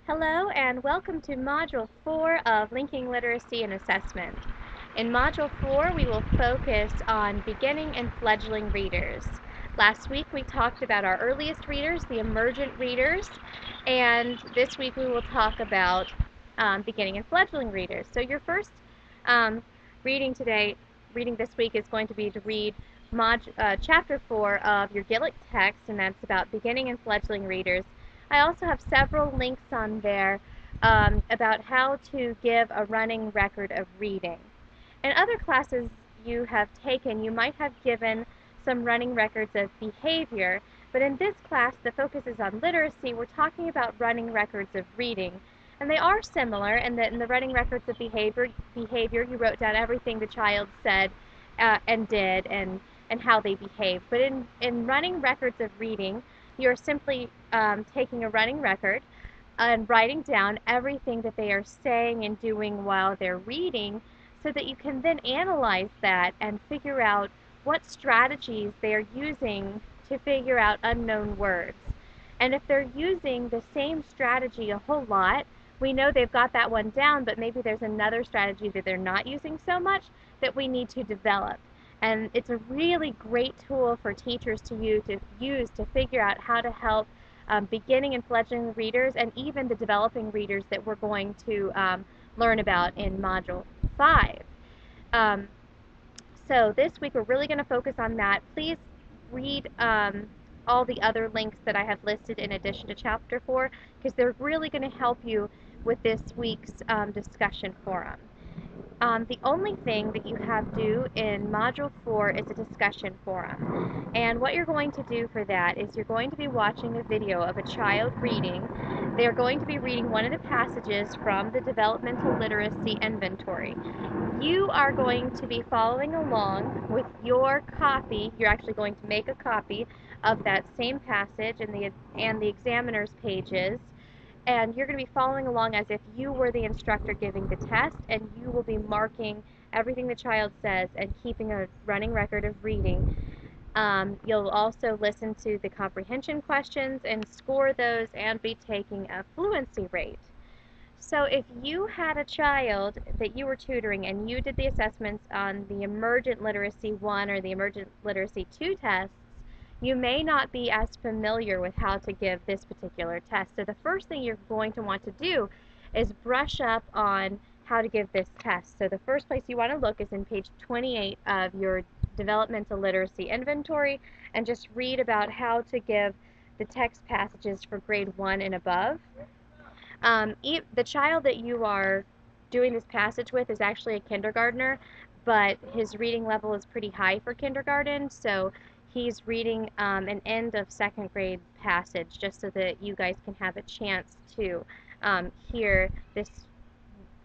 Hello and welcome to Module 4 of Linking Literacy and Assessment. In Module 4, we will focus on beginning and fledgling readers. Last week we talked about our earliest readers, the emergent readers, and this week we will talk about beginning and fledgling readers. So your first reading this week is going to be to read Chapter 4 of your Gillick text, and that's about beginning and fledgling readers. I also have several links on there about how to give a running record of reading. In other classes you have taken, you might have given some running records of behavior, but in this class the focus is on literacy. We're talking about running records of reading. And they are similar in that in the running records of behavior you wrote down everything the child said and did and how they behaved. But in running records of reading, you're simply taking a running record and writing down everything that they are saying and doing while they're reading so that you can then analyze that and figure out what strategies they're using to figure out unknown words. And if they're using the same strategy a whole lot, we know they've got that one down, but maybe there's another strategy that they're not using so much that we need to develop. And it's a really great tool for teachers to use to figure out how to help beginning and fledgling readers and even the developing readers that we're going to learn about in Module 5. So this week we're really going to focus on that. Please read all the other links that I have listed in addition to Chapter 4 because they're really going to help you with this week's discussion forum. The only thing that you have due in Module 4 is a discussion forum. And what you're going to do for that is you're going to be watching a video of a child reading. They're going to be reading one of the passages from the Developmental Literacy Inventory. You are going to be following along with your copy. You're actually going to make a copy of that same passage and the examiner's pages. And you're going to be following along as if you were the instructor giving the test, and you will be marking everything the child says and keeping a running record of reading. You'll also listen to the comprehension questions and score those and be taking a fluency rate. So if you had a child that you were tutoring and you did the assessments on the Emergent Literacy 1 or the Emergent Literacy 2 tests, you may not be as familiar with how to give this particular test. So the first thing you're going to want to do is brush up on how to give this test. So the first place you want to look is in page 28 of your Developmental Literacy Inventory and just read about how to give the text passages for grade 1 and above. The child that you are doing this passage with is actually a kindergartner, but his reading level is pretty high for kindergarten, so he's reading an end of second grade passage just so that you guys can have a chance to hear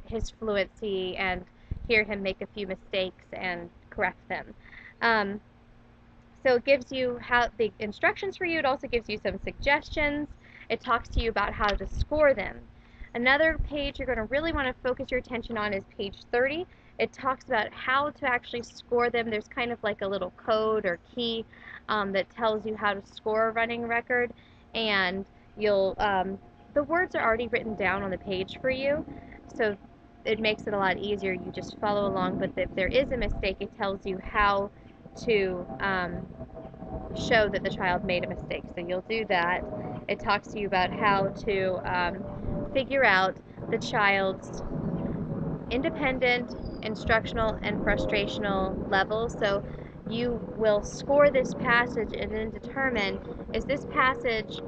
his fluency and hear him make a few mistakes and correct them. So it gives you the instructions for you. It also gives you some suggestions. It talks to you about how to score them. Another page you're going to really want to focus your attention on is page 30. It talks about how to actually score them. There's kind of like a little code or key that tells you how to score a running record, and the words are already written down on the page for you, so it makes it a lot easier. You just follow along, but if there is a mistake, it tells you how to show that the child made a mistake. So you'll do that. It talks to you about how to figure out the child's independent, instructional, and frustrational levels. So you will score this passage and then determine, is this passage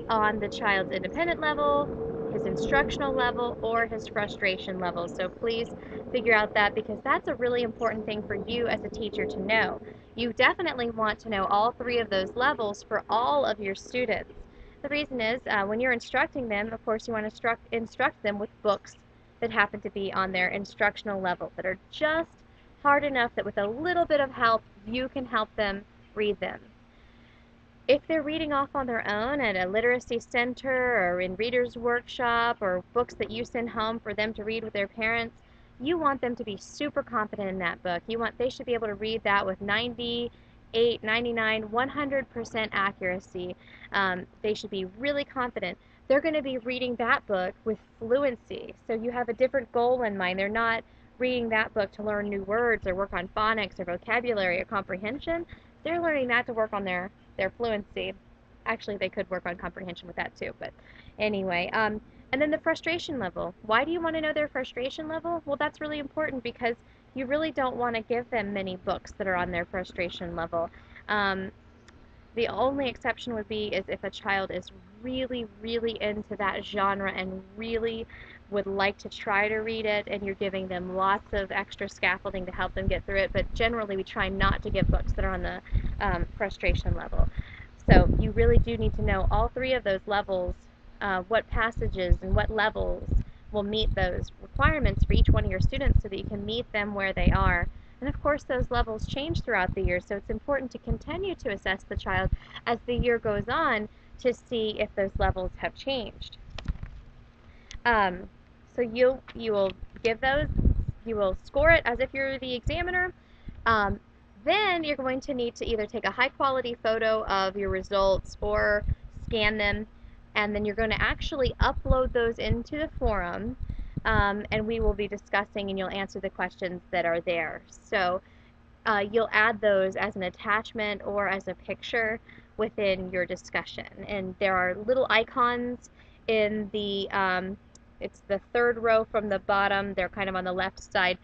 on the child's independent level, his instructional level, or his frustration level. So please figure out that, because that's a really important thing for you as a teacher to know. You definitely want to know all three of those levels for all of your students. The reason is when you're instructing them, of course, you want to instruct them with books that happen to be on their instructional level, that are just hard enough that with a little bit of help, you can help them read them. If they're reading off on their own at a literacy center or in Reader's Workshop or books that you send home for them to read with their parents, you want them to be super confident in that book. They should be able to read that with 90, 98, 99, 100% accuracy. They should be really confident. They're going to be reading that book with fluency. So you have a different goal in mind. They're not reading that book to learn new words or work on phonics or vocabulary or comprehension. They're learning that to work on their fluency. Actually, they could work on comprehension with that too, but anyway. And then the frustration level. Why do you want to know their frustration level? Well, that's really important because you really don't want to give them many books that are on their frustration level. The only exception would be is if a child is really, really into that genre and really would like to try to read it, and you're giving them lots of extra scaffolding to help them get through it. But generally, we try not to give books that are on the frustration level. So you really do need to know all three of those levels, what passages and what levels will meet those requirements for each one of your students so that you can meet them where they are. And of course, those levels change throughout the year, so it's important to continue to assess the child as the year goes on to see if those levels have changed. So you will give those, you will score it as if you're the examiner. Then you're going to need to either take a high quality photo of your results or scan them, and then you're going to actually upload those into the forum, and we will be discussing and you'll answer the questions that are there. So you'll add those as an attachment or as a picture within your discussion. And there are little icons in the, it's the third row from the bottom, they're kind of on the left side.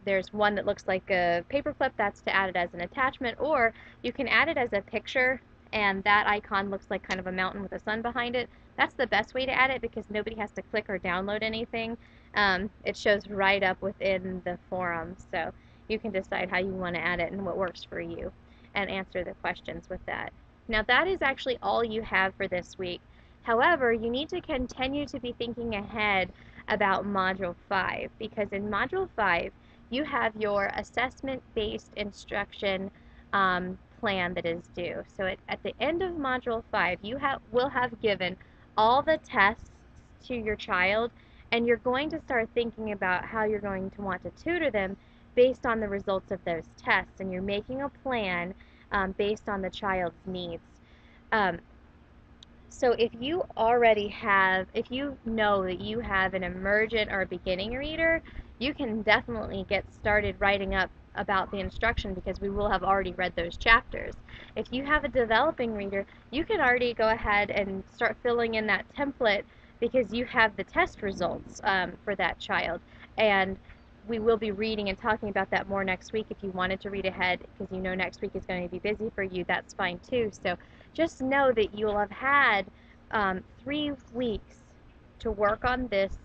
There's one that looks like a paperclip, that's to add it as an attachment, or you can add it as a picture, and that icon looks like kind of a mountain with a sun behind it. That's the best way to add it because nobody has to click or download anything. It shows right up within the forum, so you can decide how you want to add it and what works for you and answer the questions with that. Now that is actually all you have for this week. However, you need to continue to be thinking ahead about Module 5 because in Module 5 you have your assessment-based instruction plan that is due. So at the end of Module 5, you will have given all the tests to your child, and you're going to start thinking about how you're going to want to tutor them based on the results of those tests, and you're making a plan based on the child's needs. So if you already have, if you know that you have an emergent or a beginning reader, you can definitely get started writing up about the instruction because we will have already read those chapters. If you have a developing reader, you can already go ahead and start filling in that template because you have the test results for that child. And we will be reading and talking about that more next week. If you wanted to read ahead because you know next week is going to be busy for you, that's fine too. So just know that you'll have had 3 weeks to work on this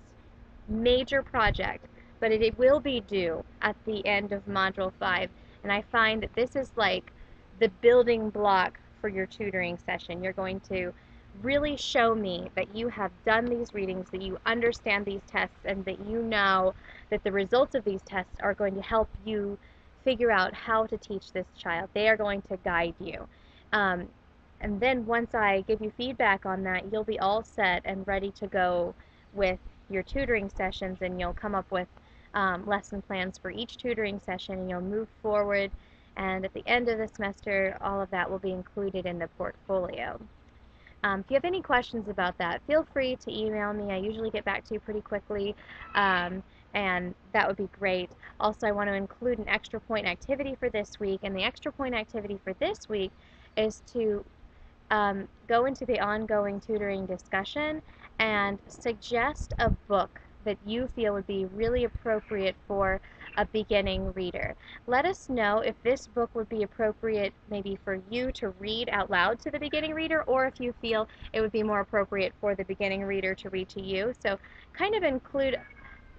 major project, but it will be due at the end of Module 5, and I find that this is like the building block for your tutoring session. You're going to really show me that you have done these readings, that you understand these tests, and that you know that the results of these tests are going to help you figure out how to teach this child. They are going to guide you. And then once I give you feedback on that, you'll be all set and ready to go with your tutoring sessions, and you'll come up with lesson plans for each tutoring session, and you'll move forward, and at the end of the semester, all of that will be included in the portfolio. If you have any questions about that, feel free to email me. I usually get back to you pretty quickly, and that would be great. Also, I want to include an extra point activity for this week, and the extra point activity for this week is to go into the ongoing tutoring discussion and suggest a book that you feel would be really appropriate for a beginning reader. Let us know if this book would be appropriate maybe for you to read out loud to the beginning reader, or if you feel it would be more appropriate for the beginning reader to read to you. So kind of include,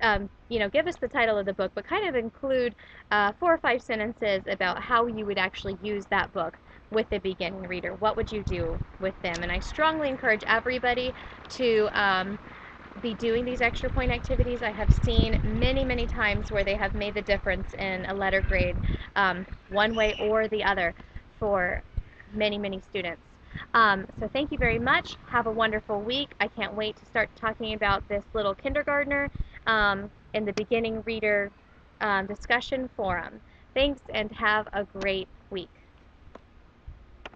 give us the title of the book, but kind of include 4 or 5 sentences about how you would actually use that book with the beginning reader. What would you do with them? And I strongly encourage everybody to be doing these extra point activities. I have seen many, many times where they have made the difference in a letter grade one way or the other for many, many students. So thank you very much. Have a wonderful week. I can't wait to start talking about this little kindergartner in the beginning reader discussion forum. Thanks, and have a great